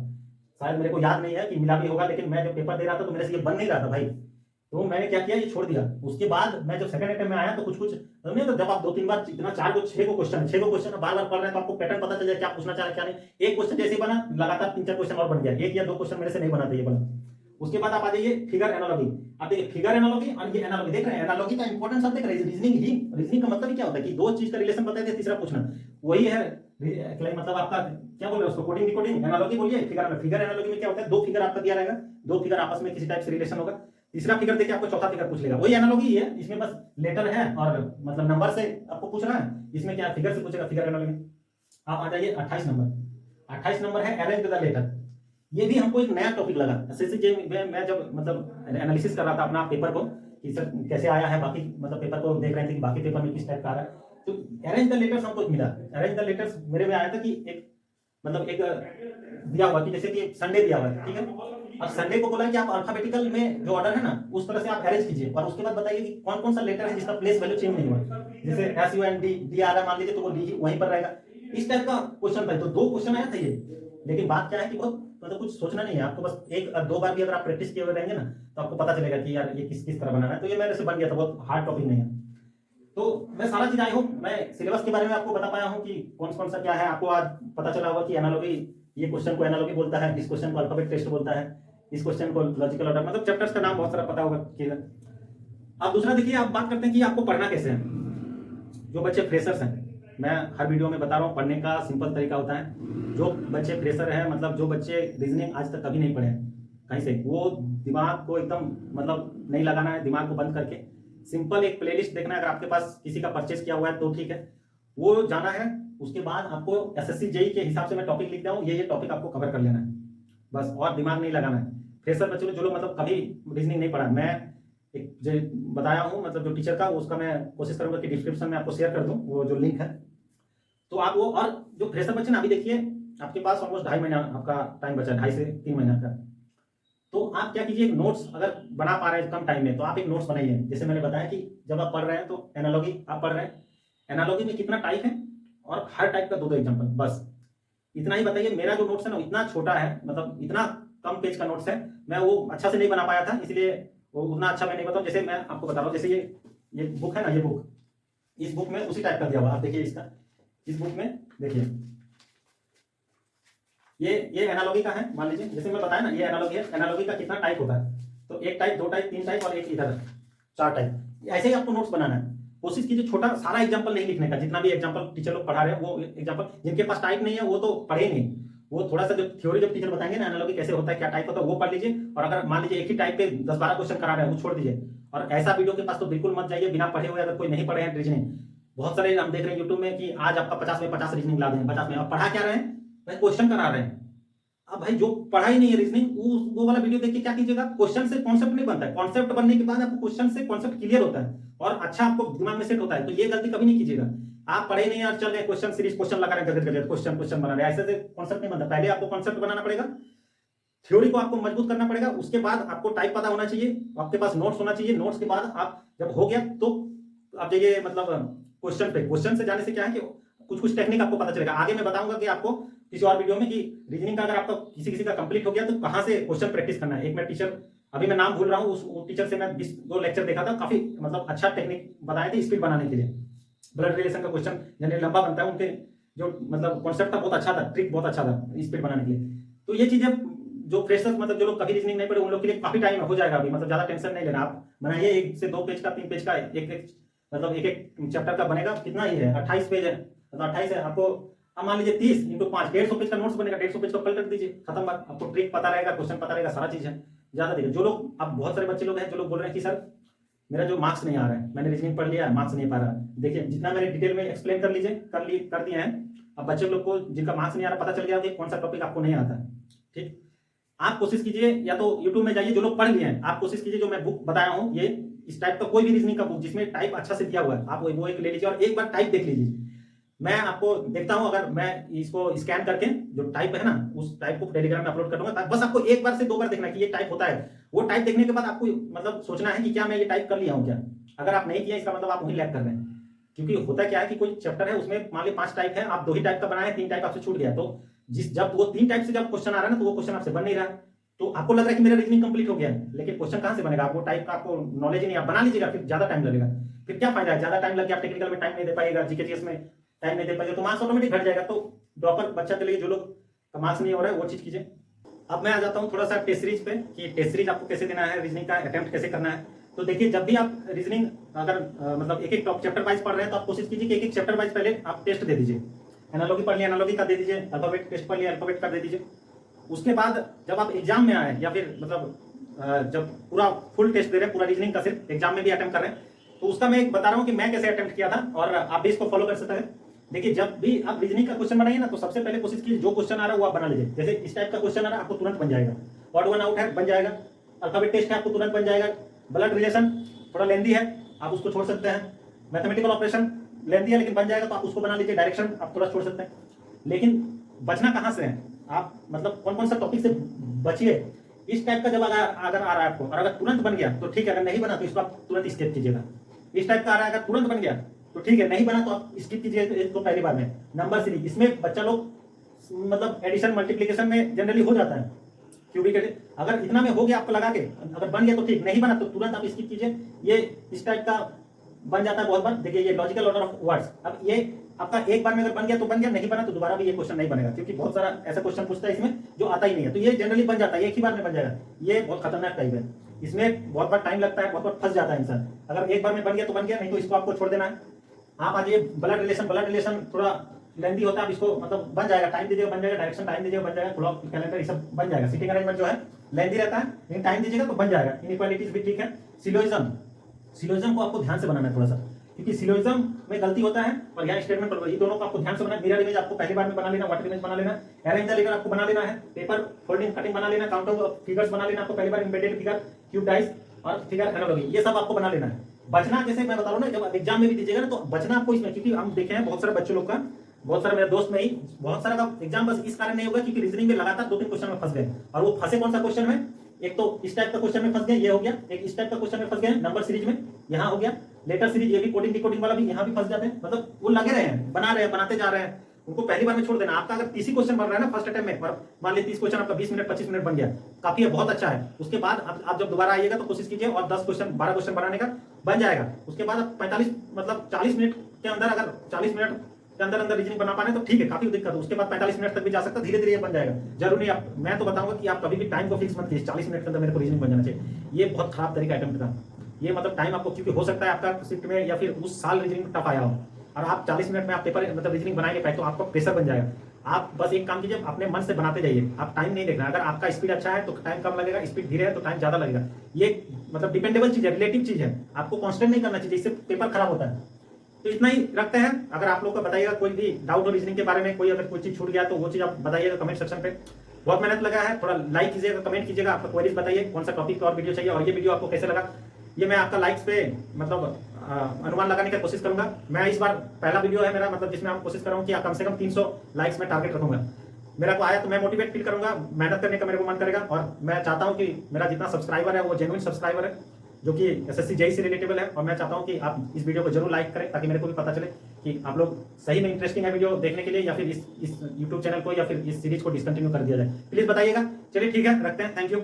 शायद मेरे को याद नहीं है कि मिला भी होगा, लेकिन मैं जब पेपर दे रहा था तो मेरे से ये बन नहीं रहा था भाई। तो मैंने क्या किया, ये छोड़ दिया। उसके बाद मैं जब सेकंड अटेम्प्ट में आया तो कुछ नहीं, तो जब आप 2-3 बार इतना 4 को 6 को क्वेश्चन बार बार पढ़ रहे हैं तो आपको पैटर्न पता चल जाए क्या पूछना चाह रहा है क्या नहीं। एक क्वेश्चन जैसे ही बना लगातार 3-4 क्वेश्चन और बन गया, एक या 2 क्वेश्चन मेरे से नहीं बना था ये बना। उसके बाद आप आ जाइए फिगर एनालॉजी। आप देखिए फिगर एनालॉजी और ये एनालॉजी देख रहे हैं, एनालॉजी का इंपॉर्टेंस आप देख रहे हैं। रीजनिंग का मतलब ही क्या होता है कि दो चीज का रिलेशन बताया दिया, तीसरा पूछना, वही है मतलब आपका क्या बोल रहे हैं उसको, कोडिंग डिकोडिंग एनालॉजी बोलिए। फिगर एनालॉजी में क्या होता है, दो फिगर आपका दिया रहेगा, दो फिगर आपस में किसी टाइप से रिलेशन होगा, तीसरा फिगर देखिए आपको चौथा फिगर पूछ लेगा, वही एनालॉजी है। इसमें बस लेटर है और मतलब नंबर से आपको पूछ रहा है, इसमें क्या फिगर से पूछेगा फिगर एनालॉजी। आप आ जाइए 28 नंबर। 28 नंबर है अरेंज द लेटर। ये भी हमको एक नया टॉपिक लगा। एसएससी मैं जब मतलब एनालिसिस कर रहा था अपना पेपर को कि सर कैसे आया है, बाकी मतलब पेपर को देख रहे थे कि बाकी पेपर में किस टाइप का आ रहा है, तो अरेंज द लेटर्स हमको मिला। अरेंज द लेटर्स मेरे में आया था कि एक मतलब एक दिया हुआ कि जैसे कि संडे दिया हुआ है, ठीक है। अब संडे को बोला कि आप अल्फाबेटिकल में जो ऑर्डर है ना उस तरह से आप अरेंज कीजिए, और उसके बाद बताइए कि कौन कौन सा लेटर है जिसका प्लेस वैल्यू चेंज नहीं हुआ। जैसे SUND आ रहा है मान लीजिए, तो वो डी वहीं पर रहेगा। इस टाइप का क्वेश्चन था, तो 2 क्वेश्चन आया था ये। लेकिन बात क्या है कि बहुत मतलब कुछ सोचना नहीं है आपको, बस 1-2 बार भी अगर आप प्रैक्टिस किए हुए रहेंगे ना तो आपको पता चलेगा कि यार ये किस किस तरह बनाना है। तो ये मेरे से बन गया था, बहुत हार्ड टॉपिक नहीं है। तो मैं सारा चीज आई हूँ, मैं सिलेबस के बारे में आपको बता पाया हूँ कि कौन कौन सा क्या है। आपको आज पता चला होगा कि एनालॉजी, ये क्वेश्चन को एनालॉजी बोलता है, इस क्वेश्चन को अल्फाबेट टेस्ट बोलता है, इस क्वेश्चन को लॉजिकल ऑर्डर, मतलब चैप्टर्स का नाम बहुत सारा पता होगा कि। अब दूसरा देखिए, आप बात करते हैं कि आपको पढ़ना कैसे है। जो बच्चे फ्रेशर्स हैं, मैं हर वीडियो में बता रहा हूँ, पढ़ने का सिंपल तरीका होता है। जो बच्चे फ्रेशर हैं, मतलब जो बच्चे रीजनिंग आज तक कभी नहीं पढ़े कहीं से, वो दिमाग को एकदम मतलब नहीं लगाना है, दिमाग को बंद करके सिंपल एक प्लेलिस्ट देखना है। अगर आपके पास किसी का परचेस किया हुआ है तो ठीक है, वो जाना है। उसके बाद आपको एसएससी जेई के हिसाब से मैं टॉपिक लिख रहा हूँ, ये टॉपिक आपको कवर कर लेना है बस, और दिमाग नहीं लगाना है। फ्रेशर बच्चे जो लोग मतलब कभी रीजनिंग नहीं पढ़ा, मैं एक जो बताया हूँ मतलब जो टीचर का, उसका मैं कोशिश करूंगा कि डिस्क्रिप्शन में आपको शेयर कर दूं वो जो लिंक है, तो आप वो। और जो फ्रेशर बच्चे ना, अभी देखिए आपके पास ऑलमोस्ट 2.5 महीना आपका टाइम बचा है, 2.5 से 3 महीना का। तो आप क्या कीजिए, एक नोट्स अगर बना पा रहे हैं कम टाइम में तो आप एक नोट्स बनाइए। जैसे मैंने बताया कि जब आप पढ़ रहे हैं तो एनालॉजी आप पढ़ रहे हैं, एनालॉजी में कितना टाइप है और हर टाइप का 2-2 एग्जाम्पल, बस इतना ही बताइए। मेरा जो नोट्स है ना इतना छोटा है, मतलब इतना कम पेज का नोट्स है, मैं वो अच्छा से नहीं बना पाया था, इसलिए वो उतना अच्छा मैं नहीं बताऊँ। जैसे मैं आपको बता रहा हूँ, जैसे ये बुक है ना, ये बुक, इस बुक में उसी टाइप का दिया हुआ, आप देखिए इसका, इस बुक में देखिए ये एनालॉजी का है। मान लीजिए जैसे मैं बताया ना, ये एनालॉजी है। एनालॉजी का कितना टाइप होता है, तो 1 टाइप, 2 टाइप, 3 टाइप और एक इधर 4 टाइप। ऐसे ही आपको नोट्स बनाना है। कोशिश कीजिए छोटा सारा एग्जांपल नहीं लिखने का, जितना भी एग्जांपल टीचर लोग पढ़ा रहे हैं वो एग्जांपल, जिनके पास टाइप नहीं है वो तो पढ़े ही नहीं, वो थोड़ा सा जो थ्योरी जब टीचर बताएंगे ना एनालॉजी कैसे होता है, क्या टाइप होता है, वो पढ़ लीजिए। और अगर मान लीजिए एक ही टाइप पे 10-12 क्वेश्चन करा रहे हैं वो छोड़ दीजिए। और ऐसा वीडियो के पास तो बिल्कुल मत जाइए बिना पढ़े हुए। अगर कोई नहीं पढ़े हैं रीजनिंग, बहुत सारे हम देख रहे हैं यूट्यूब में कि आज आपका 50 में 50 रीजनिंग ला दें, 50 में आप पढ़ा क्या रहे हैं, क्वेश्चन करा रहे हैं। अब भाई जो पढ़ा ही नहीं है रीजनिंग, वो वाला वीडियो देख के क्या कीजिएगा, क्वेश्चन से कॉन्सेप्ट नहीं बनता है, कॉन्सेप्ट बनने के बाद आपको क्वेश्चन से कॉन्सेप्ट क्लियर होता है और अच्छा आपको दिमाग में सेट होता है। तो ये गलती कभी नहीं कीजिएगा। आप पढ़े नहीं और चल गए क्वेश्चन सीरीज, क्वेश्चन लगा रहे हैं, क्वेश्चन बना रहे, ऐसे से कॉन्सेप्ट नहीं बनता। पहले आपको कॉन्सेप्ट बनाना पड़ेगा, थ्योरी को आपको मजबूत करना पड़ेगा, उसके बाद आपको टाइप पता होना चाहिए, आपके पास नोट्स होना चाहिए। नोट्स के बाद आप जब हो गया तो आप जाइए मतलब क्वेश्चन पे। क्वेश्चन से जाने से क्या है कि कुछ कुछ टेक्निक आपको पता चलेगा। आगे मैं बताऊंगा कि आपको किसी और वीडियो में कि रीजनिंग का अगर आपका किसी का कंप्लीट हो गया तो कहां से क्वेश्चन प्रैक्टिस करना है। एक मैं टीचर, अभी मैं नाम भूल रहा हूँ, उस टीचर से मैं 2 लेक्चर देखा था, काफी मतलब अच्छा टेक्निक बताए थे स्पीड बनाने के लिए। ब्लड रिलेशन का क्वेश्चन जनरली लंबा बनता है, उनके जो मतलब कॉन्सेप्ट था बहुत अच्छा था, ट्रिक बहुत अच्छा था स्पीड बनाने के लिए। तो ये चीजें जो फ्रेशर्स मतलब जो लोग कभी रीजनिंग नहीं पढ़े उन लोग के लिए काफी टाइम हो जाएगा अभी, मतलब ज्यादा टेंशन नहीं लेना। आप बनाइए 1 से 2 पेज का, 3 पेज का, एक मतलब एक चैप्टर का बनेगा। कितना ही है, 28 पेज है, मतलब 28 है आपको। अब मान लीजिए 30 × 5 150 पेज का नोट्स बनेगा, 150 पेज को पलट दीजिए, खत्म बात। आपको ट्रिक पता रहेगा, क्वेश्चन पता रहेगा, सारा चीज है। ज्यादा देखिए जो लोग, अब बहुत सारे बच्चे लोग हैं जो लोग बोल रहे हैं कि सर मेरा जो मार्क्स नहीं आ रहा है, मैंने रीजनिंग पढ़ लिया है, मार्क्स नहीं पा रहा। देखिए जितना मैंने डिटेल में एक्सप्लेन कर लीजिए, कर दिए हैं। अब बच्चे लोग को जिनका मार्क्स नहीं आ रहा, पता चल गया कि कौन सा टॉपिक आपको नहीं आता। ठीक, आप कोशिश कीजिए या तो यूट्यूब में जाइए, जो लोग पढ़ लिए हैं आप कोशिश कीजिए जो मैं बुक बताया हूँ, ये इस टाइप का कोई भी रीजनिंग का बुक जिसमें टाइप अच्छा से दिया हुआ है, आप वो एक ले लीजिए और एक बार टाइप देख लीजिए। मैं आपको देखता हूं, अगर मैं इसको स्कैन करके जो टाइप है ना उस टाइप को टेलीग्राम में अपलोड कर दूंगा, बस आपको 1 बार से 2 बार देखना है कि ये टाइप होता है। वो टाइप देखने के बाद आपको मतलब सोचना है कि क्या मैं ये टाइप कर लिया हूं क्या। अगर आप नहीं किया इसका मतलब आप वहीं लैग कर रहे हैं। क्योंकि होता क्या है कि कोई चैप्टर है उसमें मान ली 5 टाइप है, आप 2 ही टाइप का बनाए, 3 टाइप आपसे छूट गया, तो जब वो 3 टाइप से जब क्वेश्चन आ रहा है ना तो वो क्वेश्चन आपसे बन नहीं रहा है। तो आपको लग रहा है कि मेरा रीजनिंग कंप्लीट हो गया है, लेकिन क्वेश्चन कहां से बनेगा? आपको टाइप का आपको नॉलेज ही नहीं, आप बना लीजिएगा फिर ज्यादा टाइम लगेगा, फिर क्या फायदा है? ज्यादा टाइम लग गया, आप टेक्निकल में टाइम नहीं दे पाएगा, जीके में टाइम नहीं दे पाएगा, तो मार्क्स ऑटोमेटिक घट जाएगा। तो ड्रॉपर बच्चा के लिए जो लोग का मार्क्स नहीं हो रहा है वो चीज कीजिए। अब मैं आ जाता हूँ थोड़ा सा टेस्ट सीरीज पे कि टेस्ट सीरीज आपको कैसे देना है, रीजनिंग का अटेम्प्ट कैसे करना है। तो देखिए, जब भी आप रीजनिंग अगर मतलब एक एक टॉप चैप्टर वाइज पढ़ रहे हैं तो आप कोशिश कीजिए कि एक एक चैप्टर वाइज पहले आप टेस्ट दे दीजिए। एनालॉजी पढ़ लिया, एनालॉजी का दे दीजिए, अल्फाबेट टेस्ट पढ़ लिया, अल्फाबेट का दे दीजिए। उसके बाद जब आप एग्जाम में आए या फिर मतलब जब पूरा फुल टेस्ट दे रहे हैं, पूरा रीजनिंग का सिर्फ एग्जाम में भी अटेम्प्ट कर रहे हैं, तो उसका मैं बता रहा हूँ कि मैं कैसे अटेम्प्ट किया था और आप भी इसको फॉलो कर सकते हैं। देखिए, जब भी आप रीजनिंग का क्वेश्चन बनाइए ना, तो सबसे पहले कोशिश कीजिए जो क्वेश्चन आ रहा है वो आप बना लीजिए। जैसे इस टाइप का क्वेश्चन आ रहा है, आपको तुरंत बन जाएगा। ऑड वन आउट है, बन जाएगा। अल्फाबेट टेस्ट है, आपको तुरंत बन जाएगा। ब्लड रिलेशन थोड़ा लेंदी है, आप उसको छोड़ सकते हैं। मैथमेटिकल ऑपरेशन लेंदी है लेकिन बन जाएगा, तो आप उसको बना लीजिए। डायरेक्शन आप थोड़ा छोड़ सकते हैं। लेकिन बचना कहाँ से है? आप मतलब कौन कौन सा टॉपिक से बचिए, इस टाइप का जब अगर आ रहा है आपको, और अगर तुरंत बन गया तो ठीक है, अगर नहीं बना तो इसको आप तुरंत स्किप कीजिएगा। इस टाइप का आ रहा है, अगर तुरंत बन गया तो ठीक है, नहीं बना तो आप स्किप कीजिए इसको पहली बार में। नंबर सीरीज, इसमें बच्चा लोग मतलब एडिशन मल्टीप्लीकेशन में जनरली हो जाता है, क्यूबिक अगर इतना में हो गया आपको लगा के, अगर बन गया तो ठीक, नहीं बना तो तुरंत आप स्किप कीजिए। ये इस टाइप का बन जाता है बहुत बार। देखिए, ये लॉजिकल ऑर्डर ऑफ वर्ड्स, अब ये आपका एक बार में अगर बन गया तो बन गया, नहीं बना तो दोबारा भी ये क्वेश्चन नहीं बनेगा, क्योंकि बहुत सारा ऐसा क्वेश्चन पूछता है इसमें जो आता ही नहीं है। तो ये जनरली बन जाता है, एक ही बार में बन जाएगा। ये बहुत खतरनाक टाइप है, इसमें बहुत बार टाइम लगता है, बहुत बार फंस जाता है इंसान। अगर एक बार में बन गया तो बन गया, नहीं तो इसको आपको छोड़ देना है। आप आ जाइए ब्लड रिलेशन थोड़ा लेंदी होता है, आप इसको मतलब बन जाएगा, टाइम दीजिएगा बन जाएगा, डायरेक्शन टाइम दीजिएगा बन जाएगा, क्लॉक कैलेंडर ये सब बन जाएगा। सीटिंग अरेंजमेंट जो है लेंदी रहता है, लेकिन टाइम दीजिएगा तो बन जाएगा। इनइक्वालिटीज भी ठीक है। सिलोइज्म को आपको ध्यान से बनाना है थोड़ा सा, क्योंकि सिलोइज्म में गलती होता है और यहाँ स्टेटमेंट, ये दोनों को आपको ध्यान से बनाना है। मिरर इमेज आपको पहली बार में बना लेना, वाटर इमेज बना लेना, अरेंज द लेटर आपको बना लेना है, पेपर फोल्डिंग कटिंग बना लेना, काउंट ऑफ फिगर्स बना लेना आपको पहली बार, एम्बेडेड फिगर, क्यूब डाइस और फिगर एनालॉजी, ये सब आपको बना लेना है। बचना, जैसे मैं बता रहा हूं ना, जब एग्जाम में भी दीजिएगा ना तो बचना आपको इसमें, क्योंकि हम देखे हैं बहुत सारे बच्चों लोग का, बहुत सारे मेरे दोस्त में ही बहुत सारा का एग्जाम बस इस कारण नहीं होगा क्योंकि रीजनिंग में लगातार 2-3 क्वेश्चन में फंस गए। और वो फंसे कौन सा क्वेश्चन में? एक तो इस टाइप का क्वेश्चन में फंस गए, ये हो गया। एक इस टाइप का क्वेश्चन में फंस गए नंबर सीरीज में, यहाँ हो गया। लेटर सीरीज, ये भी कोडिंग डिकोडिंग वाला भी यहाँ भी फंस जाते हैं। मतलब वो लगे रहे हैं, बना रहे हैं, बनाते जा रहे हैं, उनको पहली बार में छोड़ देना। आपका अगर 30 क्वेश्चन बन रहा है ना फर्स्ट अटेम्प्ट में, और मान लीजिए 30 क्वेश्चन आपका 20 मिनट 25 मिनट बन गया, काफी है, बहुत अच्छा है। उसके बाद आप जब दोबारा आइएगा तो कोशिश कीजिए और 10 क्वेश्चन 12 क्वेश्चन बनाने का, बन जाएगा। उसके बाद आप 45 मतलब 40 मिनट के अंदर, अगर 40 मिनट के अंदर रीजनिंग बना पाने तो ठीक है, काफी दिक्कत है। उसके बाद 45 मिनट तक भी जा सकता है, धीरे धीरे ये बन जाएगा। जरूरी नहीं, आप मैं तो बताऊंगा कि आप कभी भी टाइम को फिक्स मत कीजिए 40 मिनट के अंदर मेरे को रीजनिंग बन जाना चाहिए। ये बहुत खराब तरीका अटेम्प्ट का। ये मतलब टाइम आपको, क्योंकि हो सकता है आपका शिफ्ट में या फिर उस साल रीजनिंग टफ आया हो और आप 40 मिनट में आप पेपर मतलब रीजनिंग बनाएंगे पाए तो आपका प्रेशर बन जाएगा। आप बस एक काम कीजिए, अपने मन से बनाते जाइए, आप टाइम नहीं देखना। अगर आपका स्पीड अच्छा है तो टाइम कम लगेगा, स्पीड धीरे है तो टाइम ज्यादा लगेगा। ये मतलब डिपेंडेबल चीज है, रिलेटिव चीज है, आपको कांस्टेंट नहीं करना चाहिए, इससे पेपर खराब होता है। तो इतना ही रखते हैं। अगर आप लोग को बताइएगा कोई भी डाउट हो रीजनिंग के बारे में, कोई अगर कोई चीज छूट गया तो वो चीज आप बताइएगा कमेंट सेक्शन पे। बहुत मेहनत लगा है, थोड़ा लाइक कीजिएगा, कमेंट कीजिएगा, आपका क्वेरीज बताइए कौन सा टॉपिक और वीडियो चाहिए, और ये वीडियो आपको कैसे लगा। ये मैं आपका लाइक्स पे मतलब अनुमान लगाने की कोशिश करूंगा। मैं इस बार पहला वीडियो है मेरा, मतलब जिसमें मैं कोशिश कर रहा हूँ कि कम से कम 300 लाइक्स में टारगेट रखूंगा। मेरा को आया तो मैं मोटिवेट फील करूंगा, मेहनत करने का मेरे को मन करेगा। और मैं चाहता हूं कि मेरा जितना सब्सक्राइबर है वो जेन्युइन सब्सक्राइबर है, जो कि एसएससी जेईई से रिलेटेबल है। और मैं चाहता हूं कि आप इस वीडियो को जरूर लाइक करें ताकि मेरे को भी पता चले कि आप लोग सही में इंटरेस्टिंग है वीडियो देखने के लिए, या फिर इस यूट्यूब चैनल को या फिर इस सीरीज को डिसकंटिन्यू कर दिया जाए। प्लीज बताइएगा। चलिए ठीक है, रखते हैं। Thank you.